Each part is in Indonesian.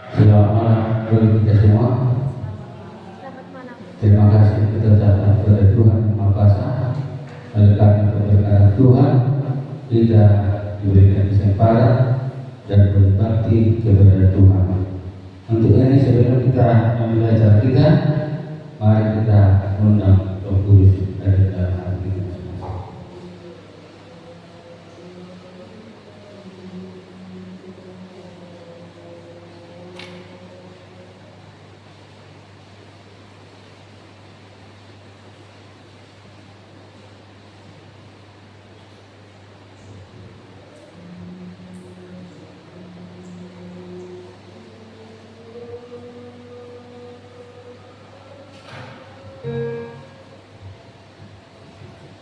Selamat malam bagi kita semua. Terima kasih kita ucapkan kepada Tuhan Yang Maha Kuasa. Oleh karena keberkahan Tuhan, kita diberikan kesempatan dan berbakti kepada Tuhan. Untuk ini sebelum kita memulai acara kita, mari kita undang Roh Kudus dari dalam hati kita.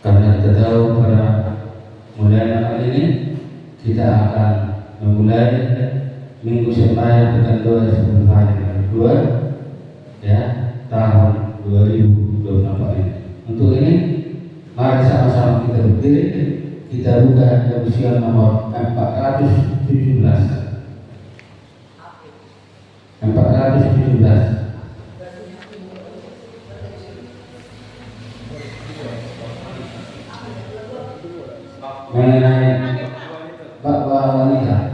Karena kita tahu pada mulai malam ini kita akan memulai minggu sembahyang pekan 2 sebelum hari kedua ya tahun 2024 ini. Untuk ini mari sama-sama kita berdiri, kita buka Yefesus nomor 417. Mengenai bahwa wanita.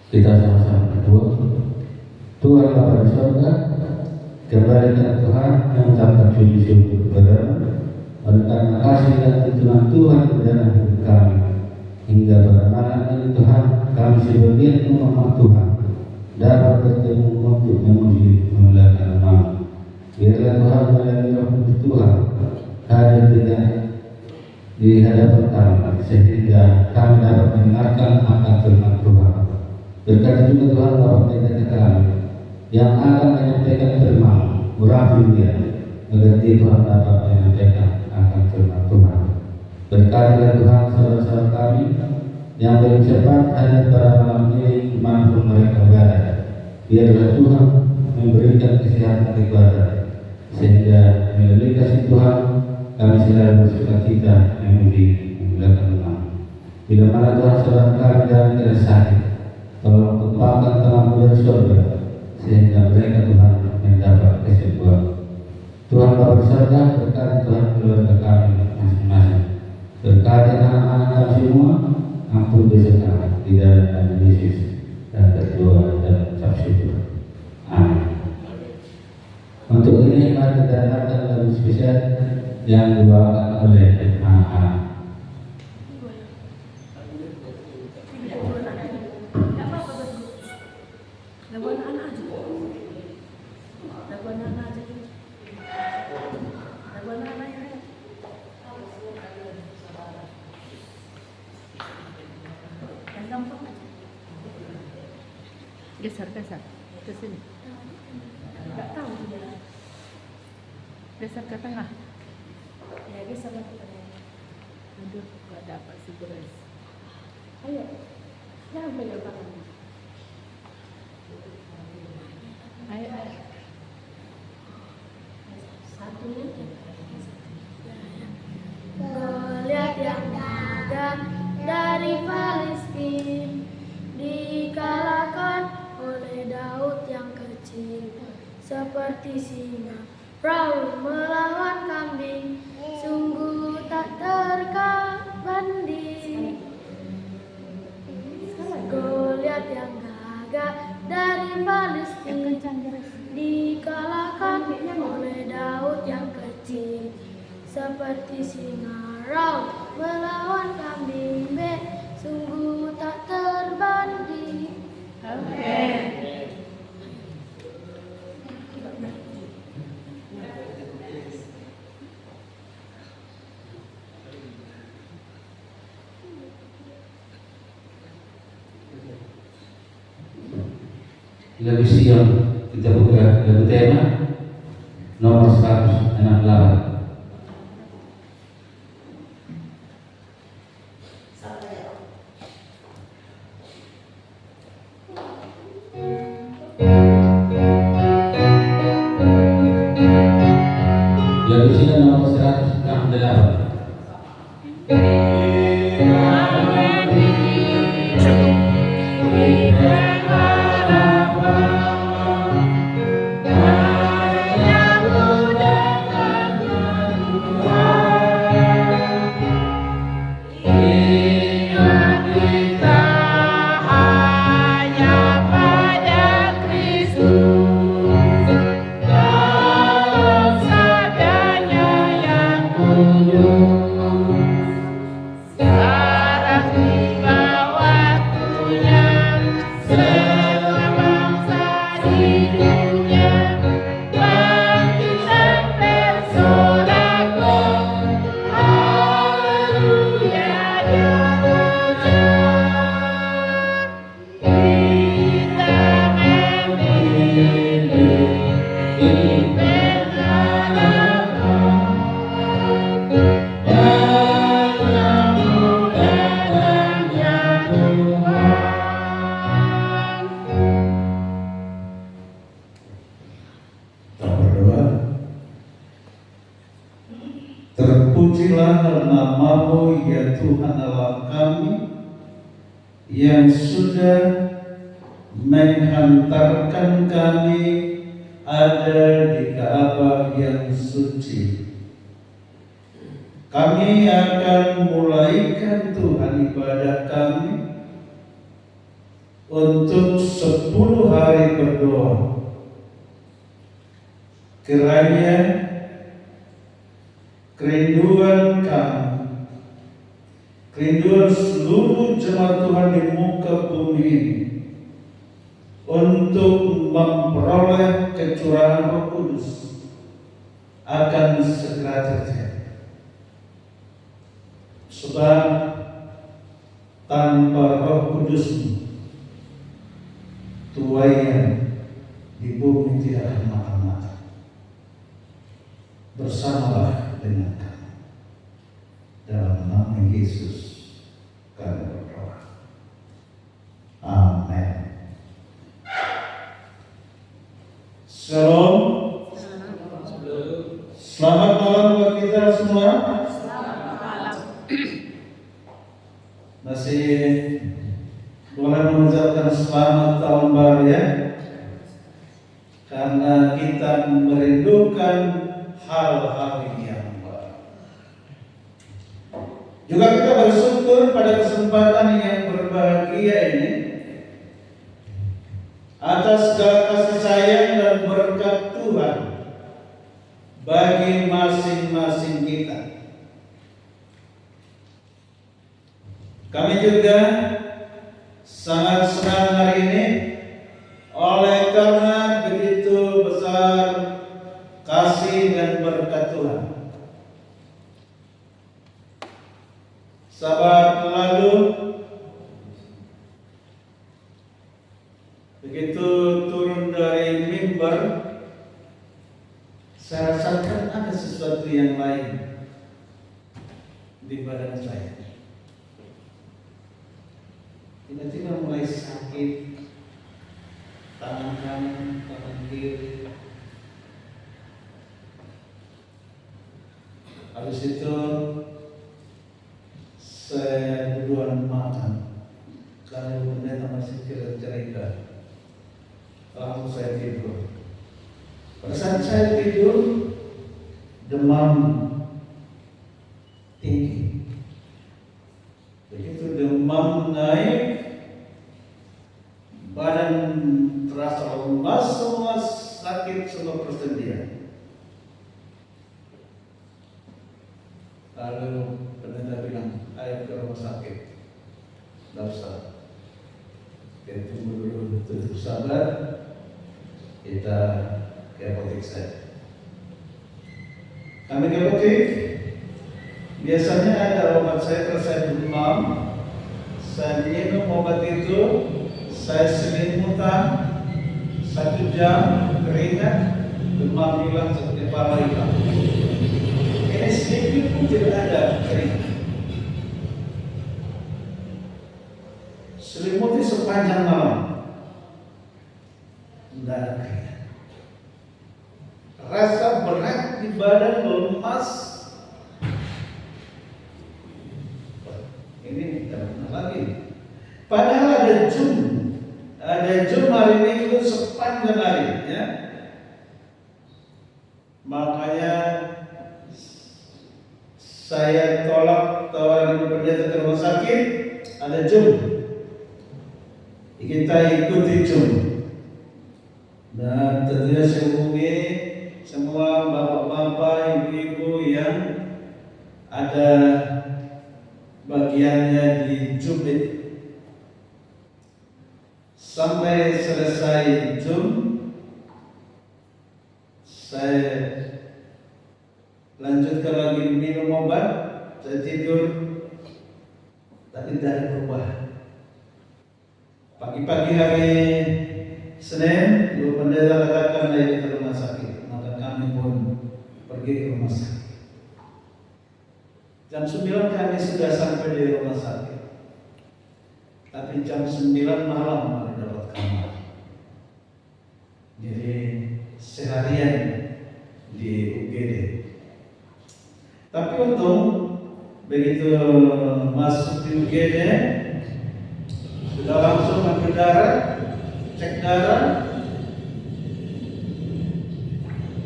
Kita sama-sama berdoa. Tuhan Bapa di surga, kembalikan Tuhan yang mengucapkan puji syukur kepada-Mu oleh karena kasih dan tuntunan Tuhan di dalam hidup kami. Hingga pada malam ini Tuhan, kami sebagian umat Tuhan dapat bertemu untuk memuji memuliakan nama-Mu. Biarlah Tuhan melalui Roh Kudus Tuhan hadir di hadapan kami sehingga kami dapat mendengarkan akan firman Tuhan. Berkati juga Tuhan Bapak pendeta kami yang akan menyampaikan firman urapi dia agar Tuhan dapat menyampaikan akan firman Tuhan. Berkatilah Tuhan saudara-saudara kami yang belum sempat hadir pada malam ini Biarlah Tuhan memberikan kesehatan kepada, sehingga melalui kasih Tuhan kami selalu bersukacita memuji memuliakan nama. Bila mana Tuhan sedang kami dalam keadaan sakit, tolong kembangkan tangan dari surga, sehingga mereka Tuhan mendapat kesembuhan. Tuhan Bapa surga, berkati Tuhan keluarga kami masing-masing, berkati anak-anak kami semua, ampun dosa kami di dalam nama Yesus, dan berdoa dan ucap syukur. Amin. Untuk ini mari kita dengarkan lagu spesial yang dibawakan oleh anak-anak. Geser ke sini. Enggak tahu dia. Geser ke tengah. Ya, geser ke tengah. Aduh, enggak dapat si Grace. Ayo. Jangan pegang tangan. Ayo. Satunya. Goliat yang gagah dari Palestina dikalahkan oleh Daud yang kecil, seperti singa Raul melawan kambing, sungguh tak terkanding. Goliat yang gagah dari Palestina dikalahkan oleh Daud yang kecil, seperti singa Raul melawan kambing, sungguh tak terbanding. Amin. Lagu Sion, kita buka lagu tema nomor 168. Lagu Sion nomor 168. Terpujilah namamu ya Tuhan Allah kami, yang sudah menghantarkan kami ada di Ka'bah yang suci. Kami akan mulaikan Tuhan ibadah kami untuk 10 hari berdoa. Kiranya kerinduan kami, kerinduan seluruh jemaat Tuhan di muka bumi ini untuk memperoleh kecurahan Roh Kudus akan segera terjadi. Sebab tanpa Roh Kudus, tuaian di bumi tidak akan mata-mata. Bersamalah dengan kami. Dalam nama Yesus kami berdoa. Amin. Shalom. Selamat malam buat kita semua. Masih boleh mengucapkan selamat tahun baru ya. Karena kita merindukan hal-hal yang baru. Juga kita bersyukur pada kesempatan yang berbahagia ini atas segala kasih sayang dan berkat Tuhan bagi masing-masing kita. Kami juga sangat senang hari ini oleh karena begitu besar kasih dan berkat Tuhan. Sabat lalu begitu turun dari mimbar, saya rasakan ada sesuatu yang lain di badan saya. Tiba-tiba mulai sakit, tangan kanan, tangan kiri. Habis itu saya duluan makan karena pendeta masih cerita. Langsung saya tidur. Pada saat saya tidur, demam tinggi. Begitu demam naik, badan terasa lemas, semua sakit, semua persendian. Lalu pendeta bilang, ayo ke rumah sakit. Tidak usah. Kita tunggu dulu, tutup sabar. Kita ke apotek saja. Kami ke apotek. Biasanya ada obat saya kalau saya demam. Saya minum obat itu, saya selimutan 1 jam, keringat, demam hilang, sakit kepala hilang. Ini sedikit pun tidak ada keringat. Selimuti sepanjang malam, tidak ada keringat. Rasa berat di badan, lemas. Ini tidak pernah lagi. Padahal ada Jum hari Minggu sepanjang hari, ya. Makanya saya tolak tawaran pendeta ke rumah sakit. Ada Jum. Kita ikuti Jum. Dan tentunya saya hubungi semua bapak-bapak, ibu-ibu yang ada bagiannya di Jum itu. Sampai selesai Jum, saya lanjutkan lagi minum obat, saya tidur, tapi tidak ada perubahan. Pagi-pagi hari Senin, Ibu Pendeta katakan naik ke rumah sakit, maka kami pun pergi ke rumah sakit. Jam 9 kami sudah sampai di rumah sakit, tapi jam 9 malam baru dapat kamar. Jadi seharian di UGD. Tapi untung begitu masuk di UGD sudah langsung ambil darah, cek darah.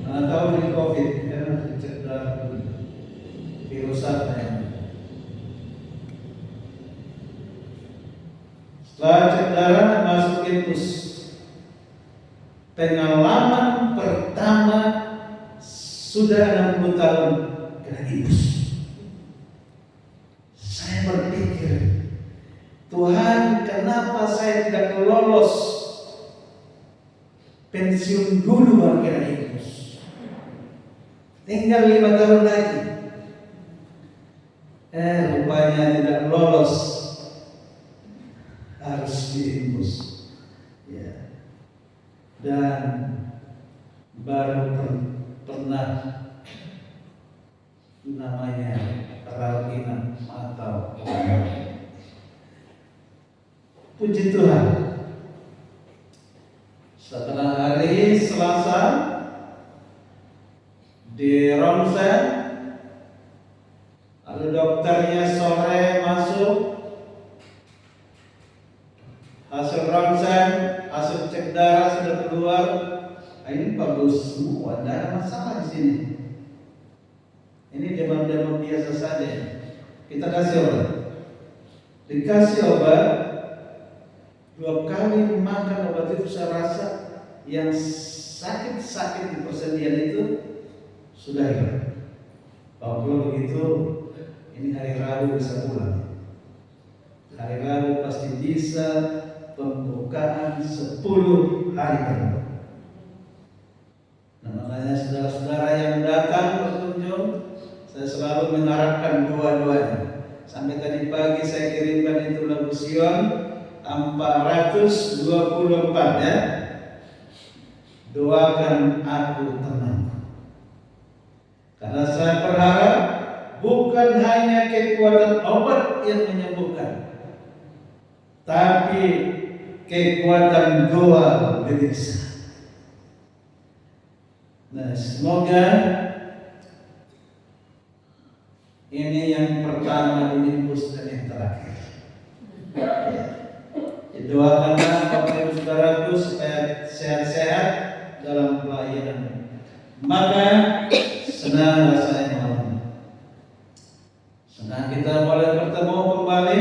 Mana tahu ini COVID, ya, cek darah virus apa ya. Setelah cek darah masuk infus. Pengalaman pertama sudah 60 tahun kena infus. Saya berpikir, Tuhan, kenapa saya tidak lolos pensiun dulu baru kena infus? Tinggal 5 tahun lagi. Rupanya tidak lolos, harus diinfus. Ya. Dan baru pernah namanya rawat inap atau puji Tuhan. Setelah hari Selasa ronsen, lalu dokternya sore masuk, hasil ronsen, hasil cek darah sudah keluar. Ini bagus semua, tidak ada masalah di sini. Ini demam-demam biasa saja. Kita kasih obat. Dikasih obat, 2 kali makan obat itu saya rasa yang sakit-sakit di persendian itu sudah hilang. Kalau begitu, ini hari Rabu bisa pulang. Hari Rabu pasti bisa pembukaan 10 hari penuh. Nah, makanya saudara-saudara yang datang berkunjung, saya selalu mengharapkan doa-doanya. Sampai tadi pagi saya kirimkan itu lagu Sion 424 ya. Doakan aku tenang. Karena saya berharap bukan hanya kekuatan obat yang menyembuhkan, tapi kekuatan doa bisa. Nah, semoga ini yang pertama dinimbus dan yang terakhir. Doakanlah Bapak Ibu Saudaraku supaya sehat-sehat dalam pelayanan. Maka senang rasanya malam. Senang kita boleh bertemu kembali.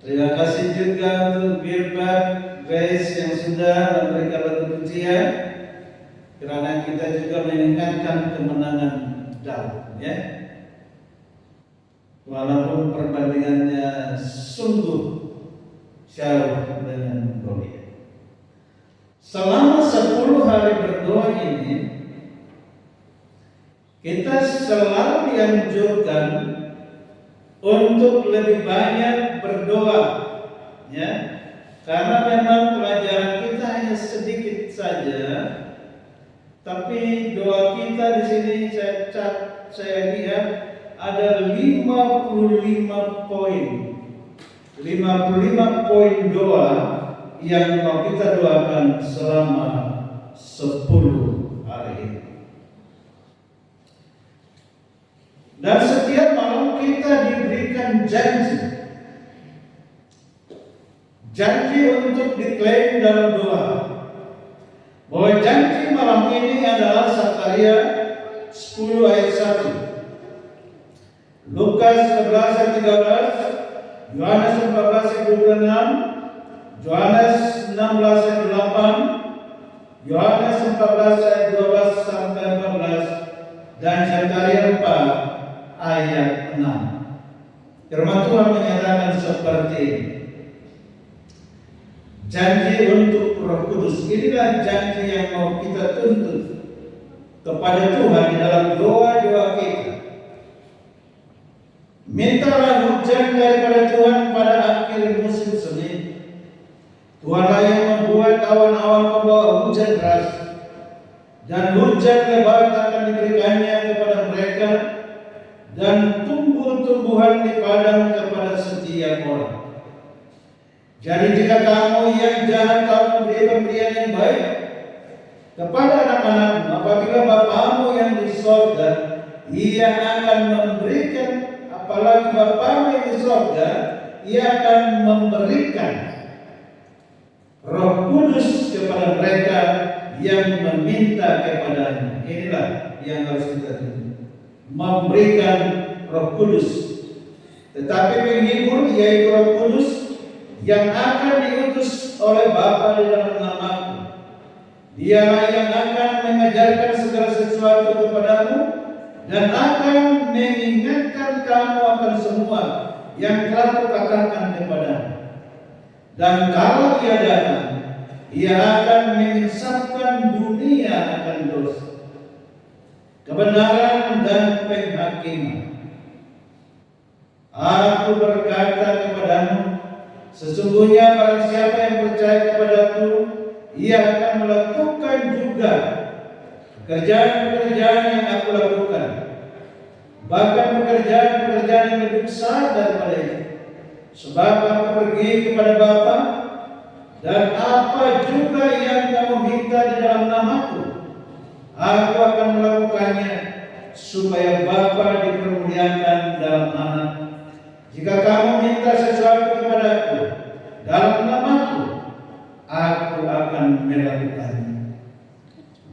Terima kasih juga untuk Birbat Grace yang sudah memberikan lagu pujian. Kerana kita juga mengingatkan kemenangan Daud, ya. Walaupun perbandingannya sungguh jauh dengan Goliat. Selama 10 hari berdoa ini, kita selalu dianjurkan untuk lebih banyak berdoa, ya. Karena memang pelajaran kita hanya sedikit saja. Tapi doa kita di sini saya lihat ada 55 poin. 55 poin doa yang mau kita doakan selama 10 hari ini. Dan setiap malam kita diberikan janji. Janji untuk diklaim dalam doa. Bahwa janji malam ini adalah Zakaria 10 ayat 1, Lukas 11 ayat 13, Yohanes 14 ayat 26, Yohanes 16 ayat 8, Yohanes 14 ayat 12 sampai 14, dan Zakaria 4 ayat 6. Firman Tuhan menyatakan seperti ini. Janji untuk Roh Kudus. Inilah janji yang mau kita tuntut kepada Tuhan di dalam doa-doa kita. Mintalah hujan daripada Tuhan pada akhir musim semi. Tuhanlah yang membuat awan-awan membawa hujan deras, dan hujan lebat akan diberikannya kepada mereka, dan tumbuh-tumbuhan di padang kepada setiap orang. Jadi jika kamu yang jahat tahu memberi pemberian yang baik kepada anak-anakmu, apabila Bapamu yang di sorga, Ia akan memberikan, apalagi Bapamu yang di sorga, Ia akan memberikan Roh Kudus kepada mereka yang meminta kepadanya. Inilah yang harus kita tunggu, memberikan Roh Kudus. Tetapi penghibur, yaitu Roh Kudus, yang akan diutus oleh Bapa di dalam nama-Ku, Dialah yang akan mengajarkan segala sesuatu kepadamu dan akan mengingatkan kamu akan semua yang telah Kukatakan kepadamu. Dan kalau Ia datang, Ia akan menginsafkan dunia akan dosa, kebenaran dan penghakiman. Aku berkata kepadamu, sesungguhnya barang siapa yang percaya kepadaku, ia akan melakukan juga pekerjaan-pekerjaan yang aku lakukan, bahkan pekerjaan-pekerjaan yang lebih besar daripada itu. Sebab aku pergi kepada Bapa, dan apa juga yang kamu minta di dalam nama-Ku, aku akan melakukannya, supaya Bapa dipermuliakan dalam anak. Jika kamu minta sesuatu kepadaku dalam namaku, aku akan melakukannya.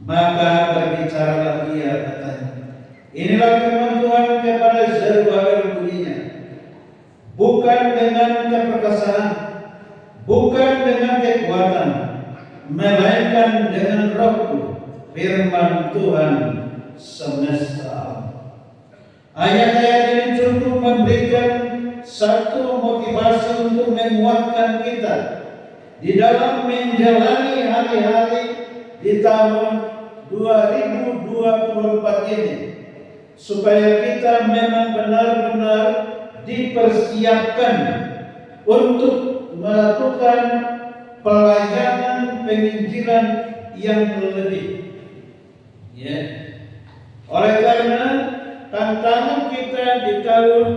Maka berbicaralah ia, katanya. Inilah firman Tuhan kepada Zerubabel bunyinya. Bukan dengan keperkasaan, bukan dengan kekuatan, melainkan dengan Rohku, firman Tuhan semesta alam. Ayat-ayat ini cukup memberikan satu motivasi untuk menguatkan kita di dalam menjalani hari-hari di tahun 2024 ini, supaya kita memang benar-benar dipersiapkan untuk melakukan pelayanan penginjilan yang lebih. Ya. Oleh karena tantangan kita di tahun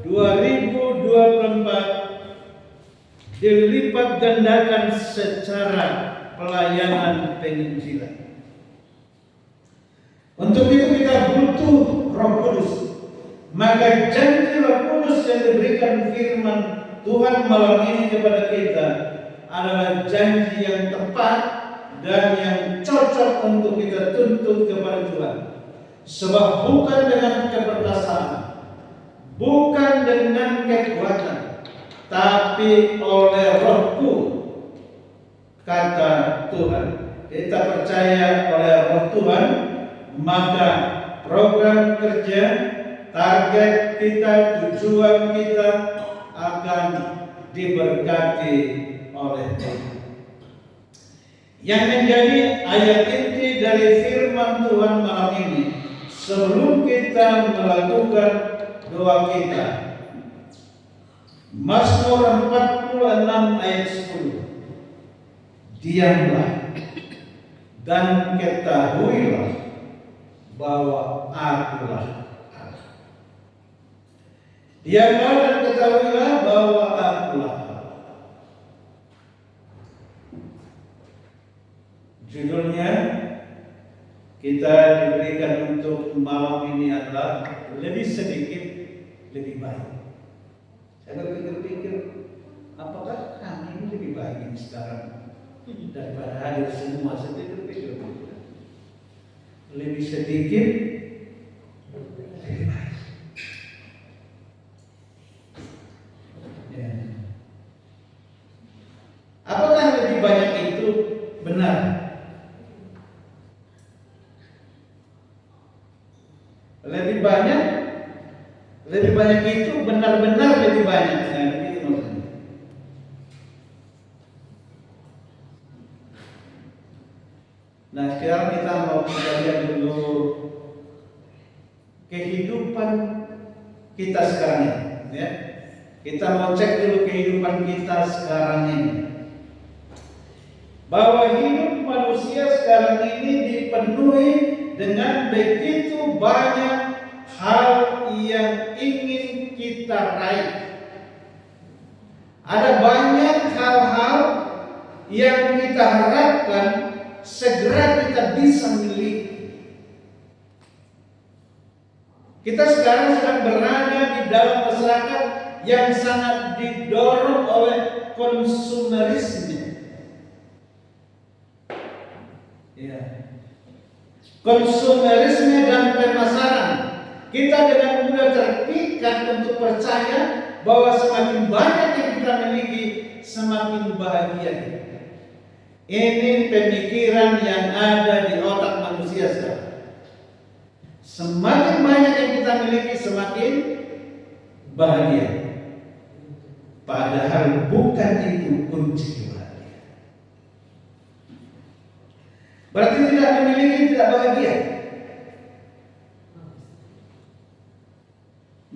2024 dilipat gandakan secara pelayanan penginjilan. Untuk itu kita butuh Roh Kudus. Maka janji Roh Kudus yang diberikan firman Tuhan malam ini kepada kita adalah janji yang tepat dan yang cocok untuk kita tuntut kepada Tuhan. Sebab bukan dengan keperkasaan, bukan dengan kekuatan, tapi oleh Rohku, kata Tuhan. Kita percaya oleh Roh Tuhan, maka program kerja, target kita, tujuan kita akan diberkati oleh Tuhan. Yang menjadi ayat inti dari firman Tuhan malam ini, sebelum kita melakukan doa kita, Mazmur 46 ayat 10. Diamlah dan ketahuilah bahwa akulah Allah. Diamlah dan ketahuilah bahwa akulah Allah. Judulnya kita diberikan untuk malam ini adalah lebih sedikit lebih baik. Saya berpikir-pikir, apakah kami ini lebih baik ini sekarang daripada hadir semua? Saya berpikir lebih sedikit lebih baik. Ya. Apakah lebih banyak itu benar? Lebih banyak itu benar-benar lebih banyak. Nah, begitu maksudnya. Nah, sekarang kita mau lihat dulu kehidupan kita sekarang ini, ya. Kita mau cek dulu kehidupan kita sekarang ini. Bahwa hidup manusia sekarang ini dipenuhi dengan begitu banyak hal yang ingin kita raih. Ada banyak hal-hal yang kita harapkan segera kita bisa miliki. Kita sekarang sedang berada di dalam masyarakat yang sangat didorong oleh konsumerisme. Ya. Konsumerisme dan pemasaran. Kita dengan mudah terpikat untuk percaya bahwa semakin banyak yang kita miliki, semakin bahagia. Ini pemikiran yang ada di otak manusia sekarang. Semakin banyak yang kita miliki, semakin bahagia. Padahal bukan itu kunci bahagia. Berarti tidak memiliki tidak bahagia.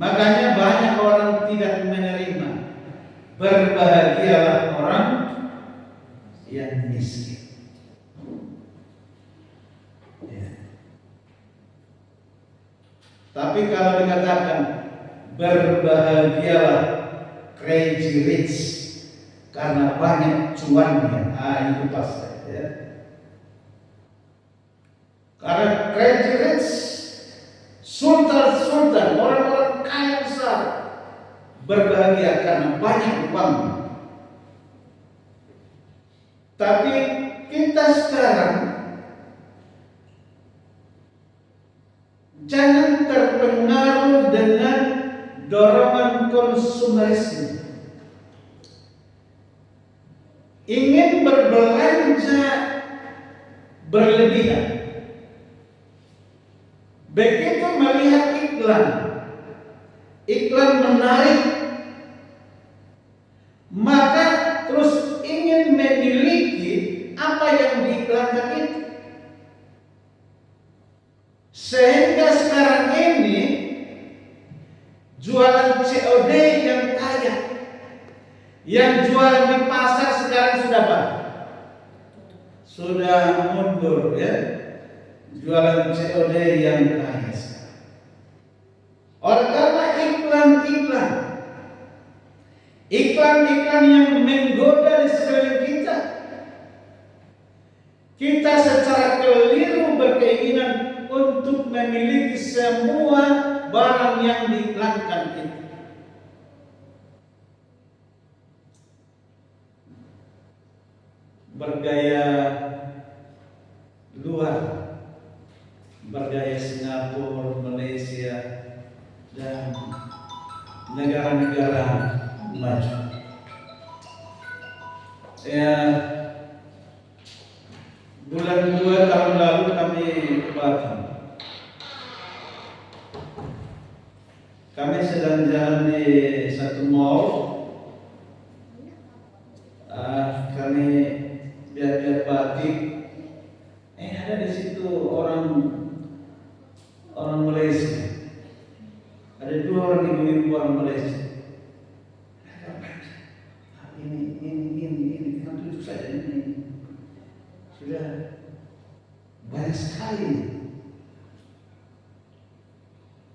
Makanya banyak orang tidak menerima. Berbahagialah orang yang miskin. Ya. Tapi kalau dikatakan berbahagialah crazy rich karena banyak cuannya, itu pas ya. Karena crazy rich sultan-sultan, orang-orang kaya besar berbahagia karena banyak uang. Tapi kita sekarang jangan terpengaruh dengan dorongan konsumerisme. Ingin berbelanja berlebihan. Begitu melihat iklan menarik, maka terus ingin memiliki apa yang diiklankan itu. Sehingga sekarang ini jualan COD yang kaya, yang jualan di pasar sekarang sudah apa? Sudah mundur ya. Jualan COD yang kaya sekarang. Oleh karena iklan yang menggoda di sekeliling kita, kita secara keliru berkeinginan untuk memiliki semua barang yang diiklankan itu. Bergaya luar, bergaya Singapura, Malaysia, dan negara-negara maju. Ya, bulan 2 tahun lalu kami ke Batam. Kami sedang jalan di satu mall. Kami lihat batik. Ada di situ orang Malaysia. Ada 2 orang ibu-ibu orang Malaysia. Ini kan tujuh saja ini. Sudah banyak sekali.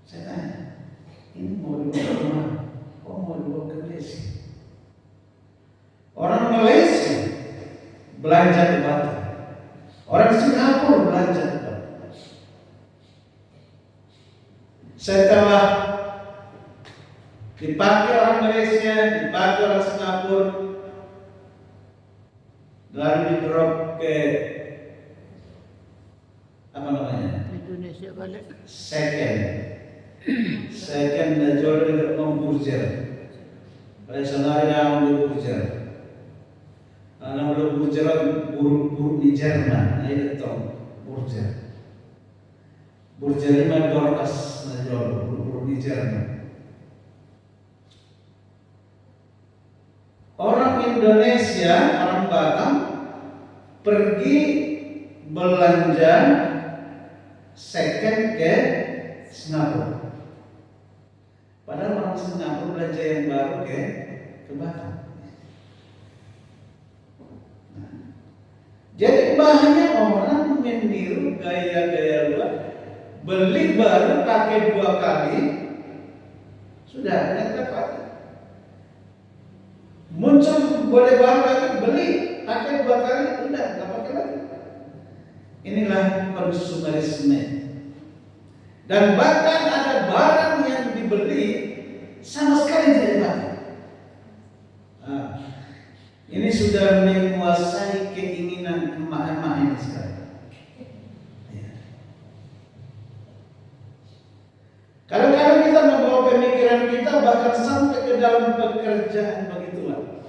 Saya tanya, ini mau dibawa ke mana? Oh, mau dibawa ke Malaysia. Orang Malaysia belanja di Batam. Orang Singapura belanja di Batam. Setelah dipakai orang Malaysia, dipakai orang Singapura, lalu di drop ke apa namanya? Indonesia balik. Second jual dekat Burjer. Pada sana yang Burjer. Anak Burjer buruk di Jerman, itu Burjer. Burjer ini Dorcas jual buruk di Jerman. Orang Indonesia, orang Batam pergi belanja second ke Singapura. Padahal orang Singapura belanja yang baru ke Batam. Jadi banyak orang meniru gaya-gaya luar, beli baru pakai 2 kali, sudah yang terpakai. Muncul boleh baru lagi, beli pakai 2 kali, udah nggak pakai lagi. Inilah konsumerisme. Dan bahkan ada barang yang dibeli sama sekali tidak dipakai. Ini sudah menguasai keinginan emak-emak ini sekarang. Ya. Kalau kita membawa pemikiran kita bahkan sampai ke dalam pekerjaan begitulah.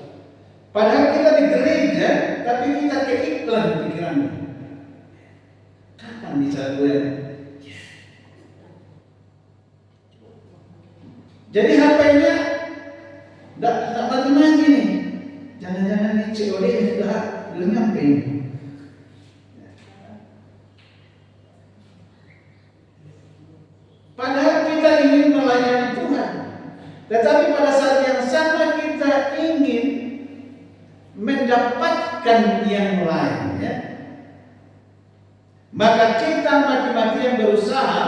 Padahal kita di gereja, tapi kita ke iklan pikirannya. Kapan bisa gue? Jadi HP-nya tidak mati-mati nih. Jangan-jangan ini COD sudah nyampe ini. Padahal kita ingin melayani Tuhan, tetapi pada saat yang sama kita ingin mendapatkan yang lain, ya. Maka kita mati-matian berusaha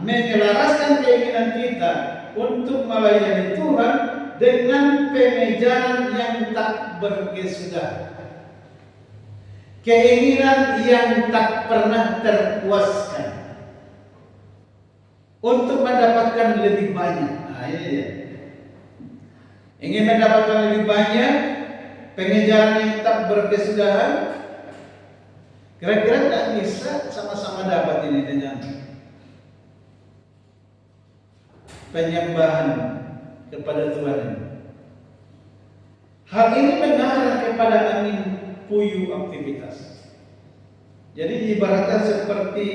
menyelaraskan keinginan kita untuk melayani Tuhan dengan pengejaran yang tak berkesudahan, keinginan yang tak pernah terpuaskan. untuk mendapatkan lebih banyak. Nah, ini dia. Ingin mendapatkan lebih banyak, pengen jalan yang tak berkesudahan, kira-kira tidak bisa sama-sama dapat ini dengan penyembahan kepada Tuhan. Hal ini mengarah kepada angin puyuh aktivitas. Jadi ibaratnya seperti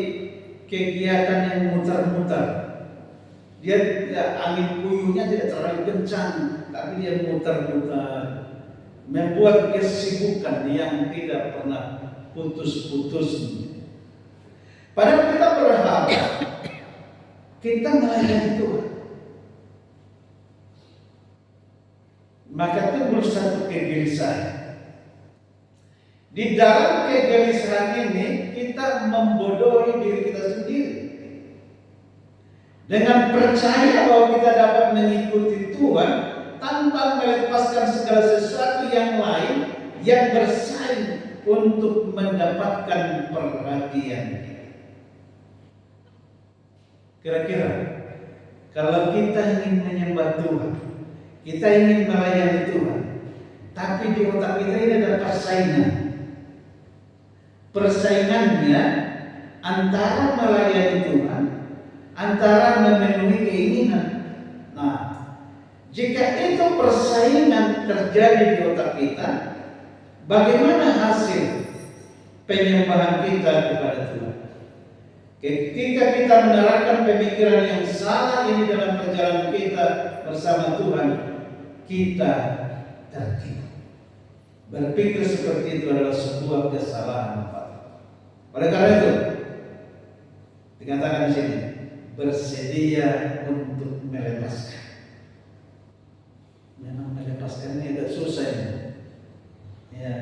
kegiatan yang muter-muter. Dia angin puyuhnya tidak terlalu kencang, tapi dia muter-muter, membuat kesibukan yang tidak pernah putus-putus. Padahal kita berharap kita melayani Tuhan. Maka timbul satu kegelisahan. Di dalam kegelisahan ini kita membodohi diri kita sendiri. Dengan percaya bahwa kita dapat mengikuti Tuhan tanpa melepaskan segala sesuatu yang lain yang bersaing untuk mendapatkan perhatian. Kira-kira kalau kita ingin menyembah Tuhan, kita ingin melayani Tuhan, tapi di otak kita ini ada persaingan. Persaingannya antara melayani Tuhan, antara memenuhi keinginan. Nah, jika itu persaingan terjadi di otak kita, bagaimana hasil penyembahan kita kepada Tuhan? Ketika kita menerapkan pemikiran yang salah ini dalam perjalanan kita bersama Tuhan, kita tertipu. Berpikir seperti itu adalah sebuah kesalahan. Oleh karena itu, dikatakan di sini, bersedia untuk melepaskan. Memang melepaskan ini agak susah ya.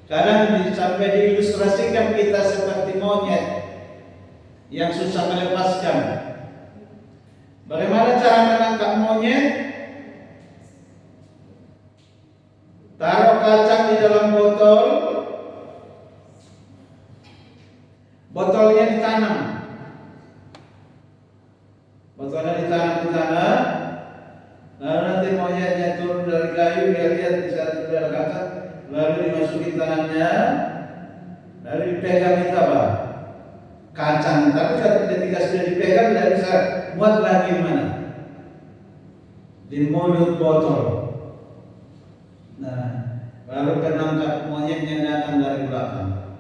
Kadang sampai diilustrasikan kita seperti monyet yang susah melepaskan. Bagaimana cara menangkap monyet? Taruh kacang di dalam botol, botolnya ditanam. Botolnya ditanam di tanah, lalu nanti monyetnya turun dari kayu, dia lihat di satu ada kacang, lalu dimasukin tangannya, lalu dipegang itu apa? Kacang. Tapi ketika sudah dipegang tidak bisa muat lagi di mana? Di mulut botol. Nah, lalu penangkap monyetnya datang dari belakang.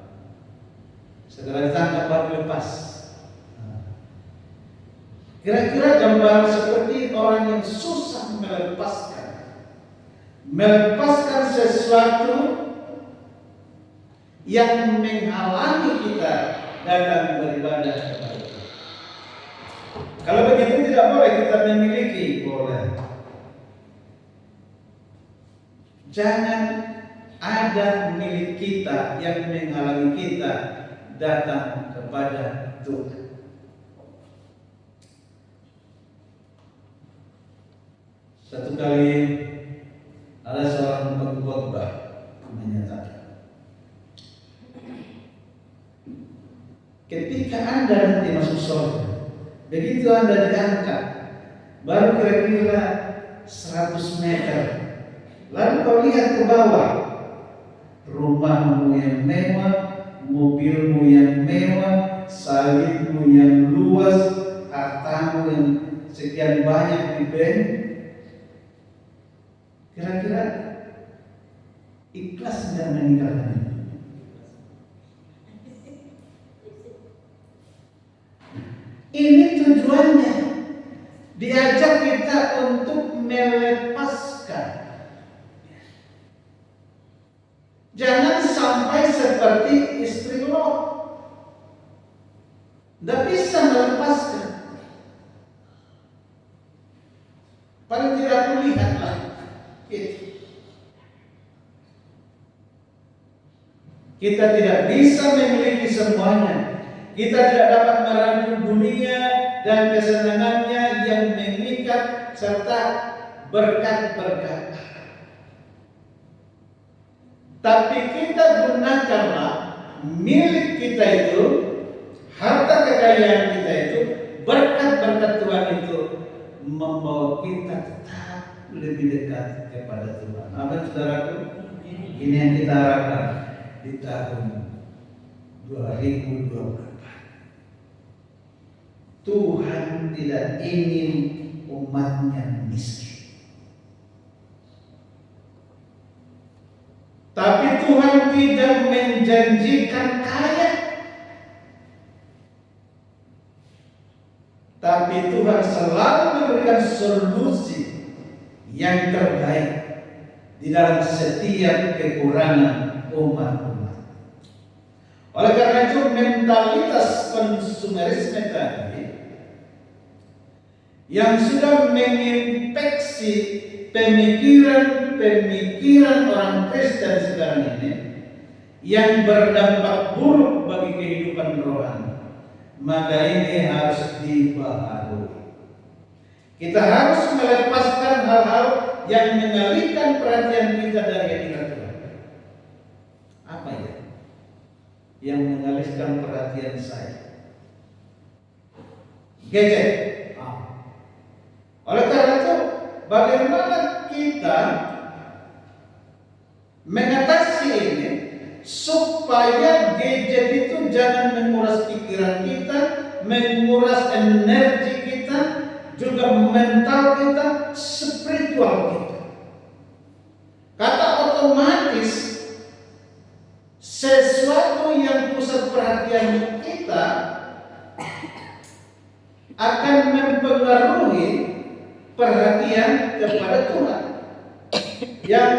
Segera ditangkap baru lepas. Kira-kira gambaran seperti orang yang susah melepaskan sesuatu yang menghalangi kita dalam beribadah kepada Tuhan. Kalau begitu tidak boleh kita memiliki, boleh. Jangan ada milik kita yang menghalangi kita datang kepada Tuhan. Satu kali ada seorang pengkhotbah menyatakan, ketika Anda nanti masuk surga, begitu Anda diangkat, baru kira-kira 100 meter, lalu kau lihat ke bawah, rumahmu yang mewah, mobilmu yang mewah, sawitmu yang luas, hartamu yang sekian banyak di bank. Kira-kira ikhlas tidak meninggalkan itu? Ini tujuannya, diajak kita untuk melepaskan. Jangan sampai seperti istri Lot, tidak bisa melepaskan. Paling tidak kulihatlah itu. Kita tidak bisa memiliki semuanya. Kita tidak dapat merangkul dunia dan kesenangannya yang mengikat serta berkat-berkat. Tapi kita gunakanlah milik kita itu, harta kekayaan kita itu berkat-berkat Tuhan itu membawa kita tetap lebih dekat kepada Tuhan. Amin, saudaraku. Ini yang kita harapkan di tahun 2024. Tuhan tidak ingin umatnya miskin, tapi Tuhan tidak menjanjikan kaya, tapi Tuhan selalu memberikan solusi yang terbaik di dalam setiap kekurangan umat-umat. Oleh karena itu mentalitas konsumerisme tadi yang sudah menginfeksi pemikiran orang Kristen sekarang ini, yang berdampak buruk bagi kehidupan rohani, maka ini harus dibaharui. Kita harus melepaskan hal-hal yang mengalihkan perhatian kita dari hadirat Tuhan. Apa ya yang mengalihkan perhatian saya? Gadget. Oleh karena itu, bagaimana kita mengatasi ini supaya gadget itu jangan menguras pikiran kita, menguras energi kita, juga mental kita, spiritual kita. Kata otomatis sesuatu yang pusat perhatian kita akan mempengaruhi perhatian kepada Tuhan yang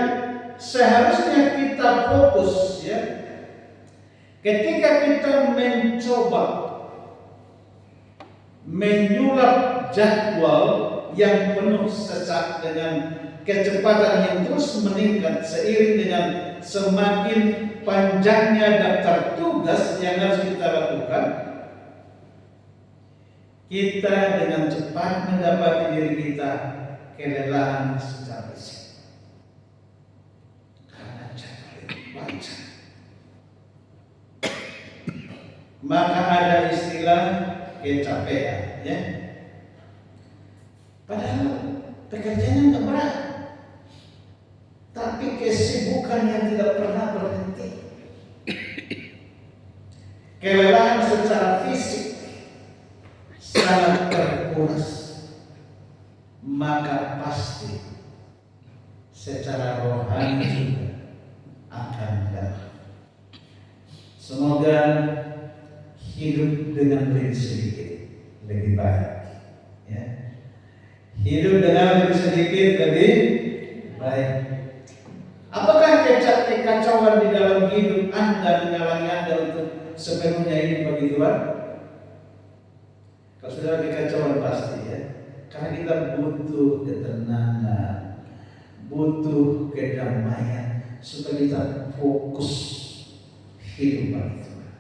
seharusnya kita fokus, ya. Ketika kita mencoba menyulap jadwal yang penuh sesak dengan kecepatan yang terus meningkat seiring dengan semakin panjangnya daftar tugas yang harus kita lakukan, kita dengan cepat mendapati diri kita kelelahan secara fisik karena jadwal itu panjang. Maka ada istilah kecapean, ya. Padahal pekerjaannya tidak berat, tapi kesibukan yang tidak pernah berhenti, kelelahan secara fisik sangat terkuras, maka pasti secara rohani juga akan lelah. Semoga hidup dengan lebih sedikit lebih baik, ya. Hidup dengan lebih sedikit lebih baik. Apakah kekacauan di dalam hidup Anda menghalangi Anda untuk sepenuhnya ini bagi Tuhan? Kalau sudah kekacauan pasti, ya. Karena kita butuh ketenangan, butuh kedamaian supaya kita fokus hidup bagi Tuhan.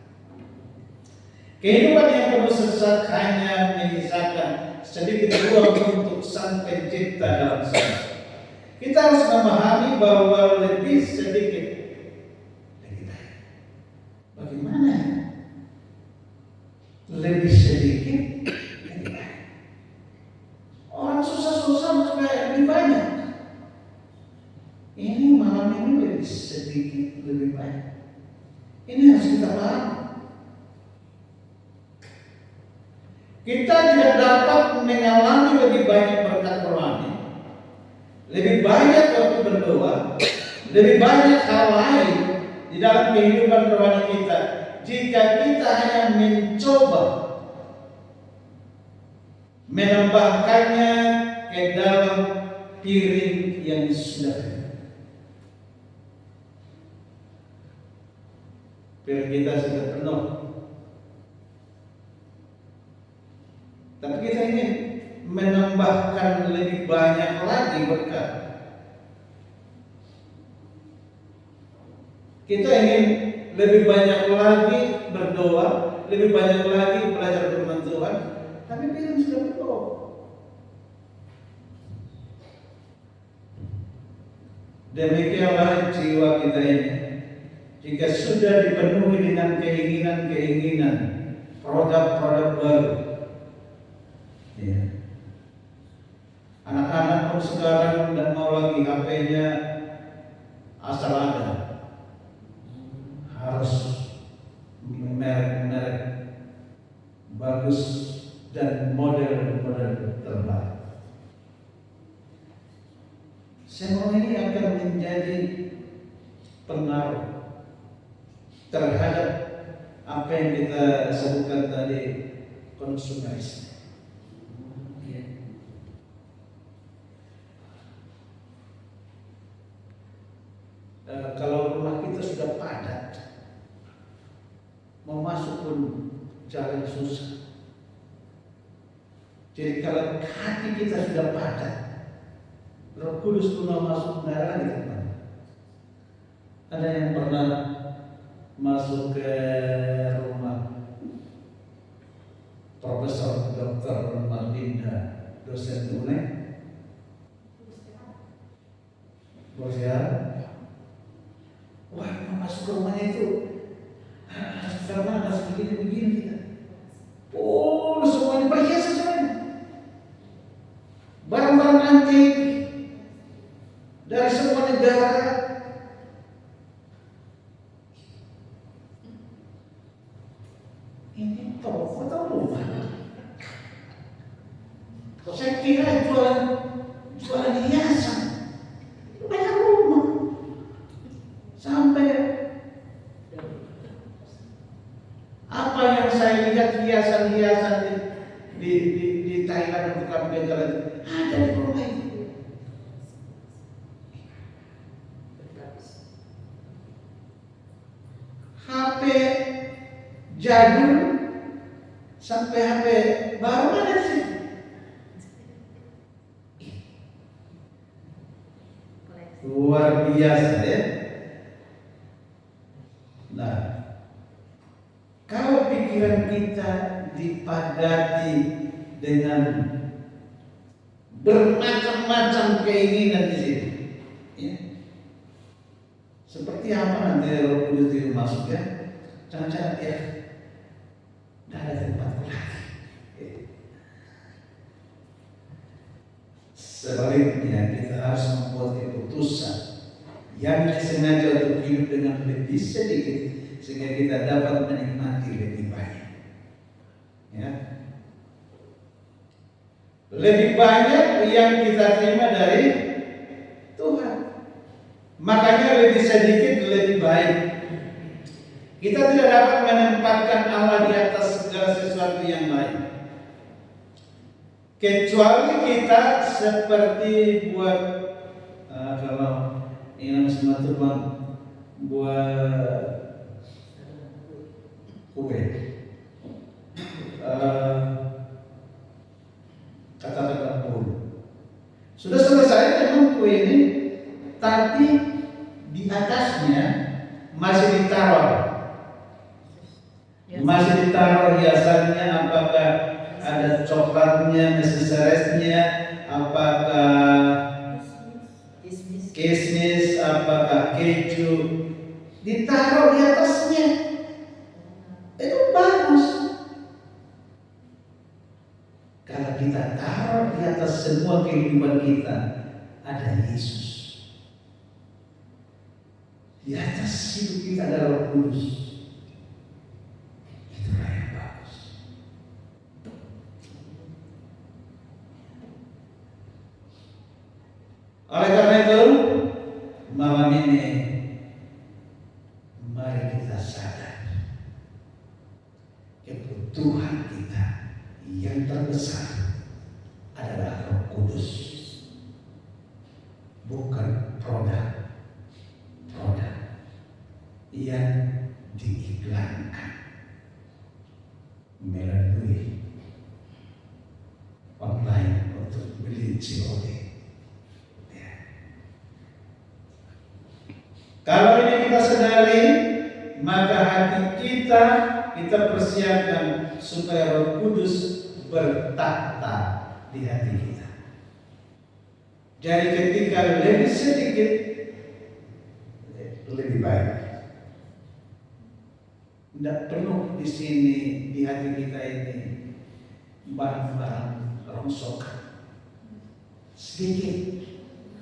Kehidupan yang penuh sesak hanya menyisakan sedikit ruang untuk Sang Pencipta dalam sana. Kita harus memahami bahwa lebih sedikit lebih baik. Bagaimana? Lebih sedikit lebih baik. Orang susah-susah supaya lebih banyak. Ini malam ini lebih sedikit lebih baik. Ini harus kita paham. Kita tidak dapat mengalami lebih banyak berkat rohani, lebih banyak waktu berdoa, lebih banyak hal lain di dalam kehidupan rohani kita jika kita hanya mencoba menambahkannya ke dalam piring yang sudah penuh. Piring kita sudah penuh, tapi kita ingin menambahkan lebih banyak lagi berkat. Kita ingin lebih banyak lagi berdoa, lebih banyak lagi belajar firman Tuhan, tapi piring sudah penuh. Demikianlah jiwa kita ini. Jika sudah dipenuhi dengan keinginan-keinginan, produk-produk baru, Anak-anak pun sekarang tidak mau lagi HP-nya asal ada, harus merek-merek bagus dan model-model terbaik. Semua ini akan menjadi pengaruh terhadap apa yang kita sebutkan tadi, konsumerisme. Kalau rumah kita sudah padat, mau masuk pun jalan susah. Jadi kalau hati kita sudah padat, Roh Kudus pun mau masuk darah di depan. Ada yang pernah masuk ke rumah Profesor Dr. Marlinda, dosen UNED? Bosial? Wah, mau masuk ke rumahnya itu harus begini. Oh, semuanya perhiasan semuanya. Barang-barang antik dari semua negara. Ini toko atau rumah? Saya kira jualan hiasan. Banyak rumah. Sampai apa yang saya lihat hiasan-hiasan di Thailand untuk kami jalan ada di rumah itu. HP jadul sampai HP baru ada sih. Luar biasa ya. Nah, kalau pikiran kita dipadati dengan bermacam-macam keinginan di sini, ya. Seperti apa nanti Roh Kudus itu masuk ya? Jangan-jangan ya, tidak ada tempatku lagi. Sebaliknya kita harus membuat keputusan yang disengaja untuk hidup dengan lebih sedikit sehingga kita dapat menikmati lebih banyak. Ya. Lebih banyak yang kita terima dari Tuhan. Makanya lebih sedikit lebih baik. Kita tidak dapat menempatkan Allah di atas segala sesuatu yang lain. Kecuali kita seperti buat kalau ini semua terbang buat kue, kata-kata bulu. Sudah selesai memang kue ini, tapi di atasnya masih ditaruh hiasannya, apakah ada coklatnya, mesesaresnya, apakah kismis, apakah keju, ditaruh di atasnya. Itu bagus. Kalau kita taruh di atas semua kehidupan kita, ada Yesus. Di atas hidup kita ada Roh Kudus. Itulah yang bagus. Oleh karena itu, malam ini mari kita sadar kebutuhan kita yang terbesar adalah Roh Kudus, bukan produk yang diiklankan melalui online untuk beli COD. Kalau ini kita sadari, maka hati kita persiapkan supaya Roh Kudus bertahta di hati kita. Jadi ketika lebih sedikit, lebih baik. Tidak penuh di sini di hati kita ini barang-barang rongsokan. sedikit,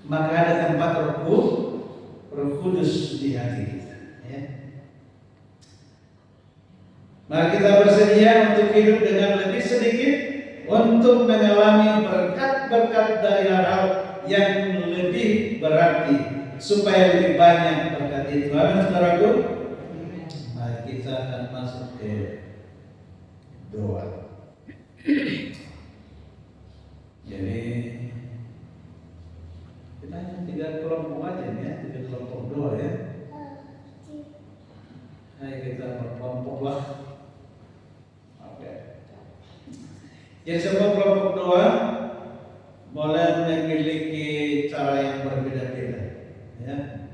maka ada tempat Roh Kudus di hati kita. Ya. Mari kita bersedia untuk hidup dengan lebih sedikit untuk mengalami berkat-berkat dari hal yang lebih berarti supaya lebih banyak berkat itu. Amin, saudaraku. Mari kita akan masuk ke doa. Jadi kita hanya 3 kelompok aja ya, 3 kelompok doa ya. Ayo kita berkelompok lah. Oke. Jadi semua kelompok doa boleh memiliki cara yang berbeda-beda ya.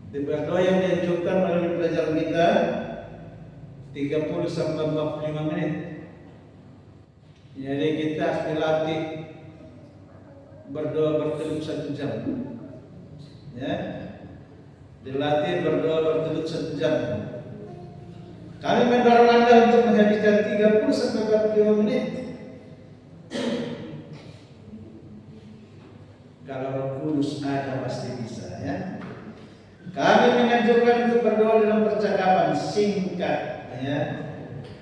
Di berdoa yang dianjurkan melalui pelajaran kita 30 sampai 45 menit. Jadi kita harus dilatih berdoa bertelut 1 jam. Ya. Dilatih berdoa bertelut 1 jam. Kami mendorong Anda untuk menghabiskan 30 sampai 45 menit. Kalau Roh Kudus ada pasti bisa ya. Kami menganjurkan untuk berdoa dalam percakapan singkat ya.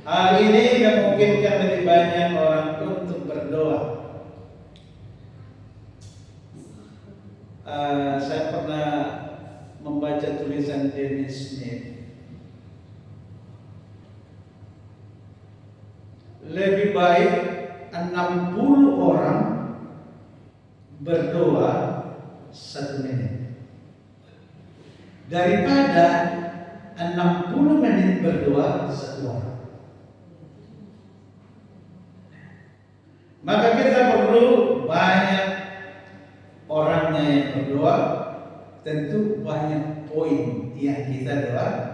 Hal ini memungkinkan lebih banyak orang untuk berdoa. Saya pernah membaca tulisan Dennis Smith. Lebih baik 60 orang berdoa 1 menit daripada 60 menit berdoa 1 orang. Maka kita perlu banyak orangnya yang berdoa, tentu banyak poin yang kita doakan.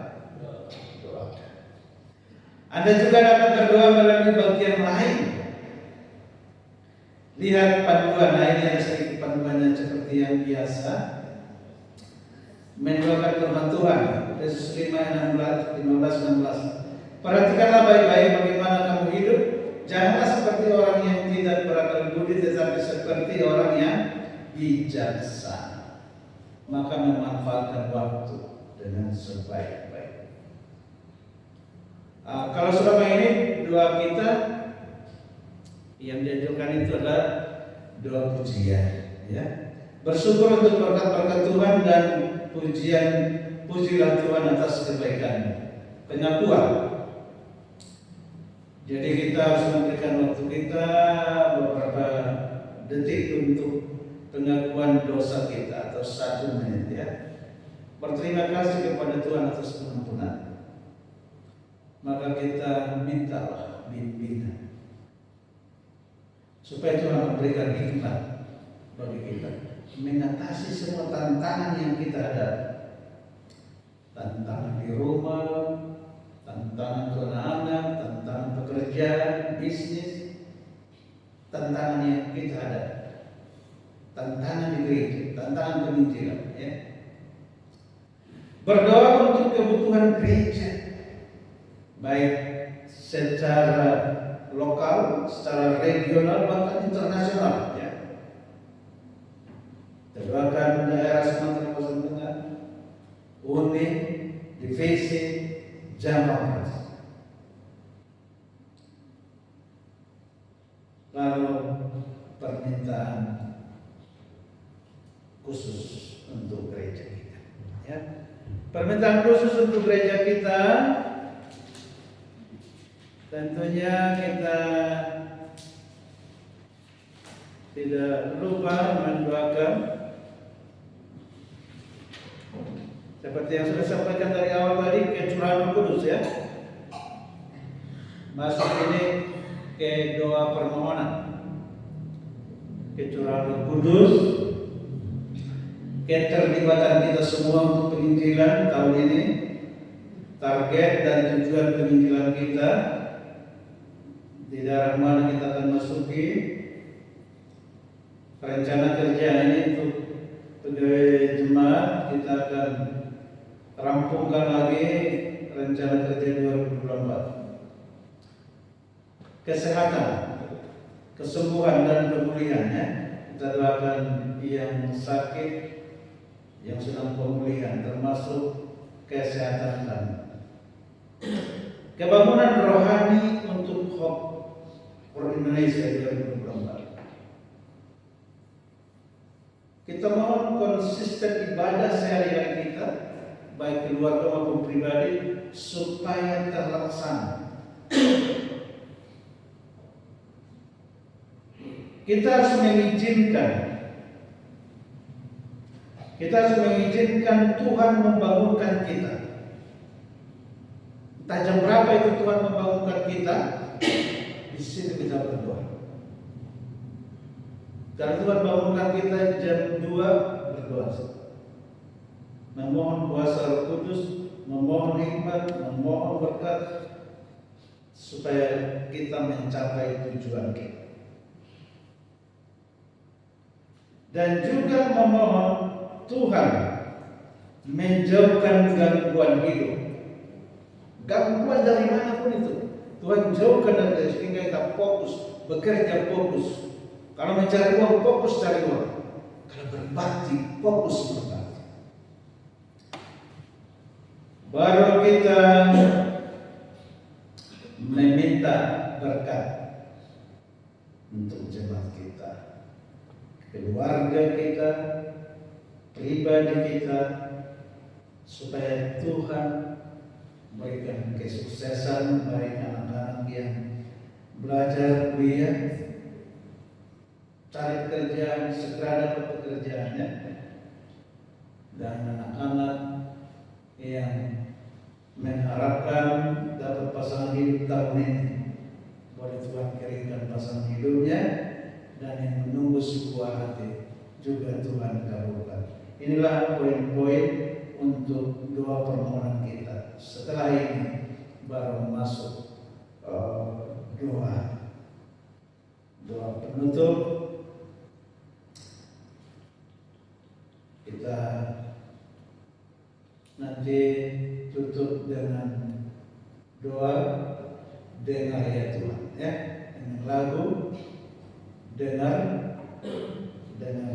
Anda juga dapat berdoa melalui bagian lain. Lihat panduan, ini ada sedikit panduannya seperti yang biasa. Mendoakan firman Tuhan, Yesus 5:15-16. Perhatikanlah baik-baik bagaimana kamu hidup. Janganlah seperti orang yang tidak berakal budi, tetapi seperti orang yang bijaksana. Maka memanfaatkan waktu dengan sebaik-baik. Kalau selama ini doa kita yang diajukan itu adalah doa pujian, ya. Bersyukur untuk berkat-berkat Tuhan dan pujilah Tuhan atas kebaikan, pengakuan. Jadi kita harus memberikan waktu kita beberapa detik untuk pengakuan dosa kita atau 1 menit ya. Berterima kasih kepada Tuhan atas pengampunan. Maka kita mintalah bimbingan supaya Tuhan memberikan hikmat bagi kita mengatasi semua tantangan yang kita hadapi. Tantangan di rumah, tantangan anak-anak, tantangan pekerjaan, bisnis, tantangan yang kita hadapi, tantangan di gereja, tantangan penginjilan. Ya. Berdoa untuk kebutuhan gereja, baik secara lokal, secara regional, bahkan internasional. Ya. Doakan daerah Sumatera Barat, UNI, divisi, jamaah. Lalu permintaan khusus untuk gereja kita. Ya. Permintaan khusus untuk gereja kita, tentunya kita tidak lupa mendoakan seperti yang sudah sampaikan dari awal tadi, kecurahan Roh Kudus ya. Masuk ini ke doa permohonan. Kecurahan Roh Kudus, keterlibatan kita semua untuk penginjilan tahun ini, target dan tujuan penginjilan kita di daerah mana kita akan masuki, rencana kerja ini untuk pegawai jemaat kita akan rampungkan lagi rencana kerja 2024. Kesehatan kesembuhan dan pemulihannya. Kita doakan yang sakit, yang sedang pemulihan, termasuk kesehatan kami. Kebangunan rohani untuk Hope for Indonesia 2024. Kita mohon konsisten ibadah sehari-hari kita, baik keluarga maupun pribadi, supaya terlaksana. Kita harus mengizinkan Tuhan membangunkan kita. Entah jam berapa itu Tuhan membangunkan kita, di sini kita berdoa. Kalau Tuhan bangunkan kita jam 2, berdoa. Memohon kuasa Roh Kudus, memohon hikmat, memohon berkat, supaya kita mencapai tujuan kita. Dan juga memohon Tuhan menjauhkan gangguan hidup. Gangguan dari manapun itu, Tuhan jauhkan dari sehingga kita fokus, bekerja fokus. Kalau mencari uang, fokus cari uang. Kalau berbakti, fokus berbakti. Baru kita meminta berkat untuk jemaat kita, keluarga kita, pribadi kita, supaya Tuhan berikan kesuksesan baik anak-anak yang belajar kuliah, cari pekerjaan, segera dapat pekerjaannya, dan anak-anak yang mengharapkan dapat pasangan hidup tahun ini, boleh Tuhan kirimkan pasangan hidupnya, dan yang menunggu sebuah hati juga Tuhan kabulkan. Inilah poin-poin untuk doa permohonan kita. Setelah ini baru masuk doa penutup. Kita nanti tutup dengan doa dengar ya Tuhan, ya, dengan lagu dengar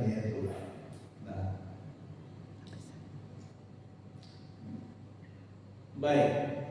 ya Tuhan. Nah, baik.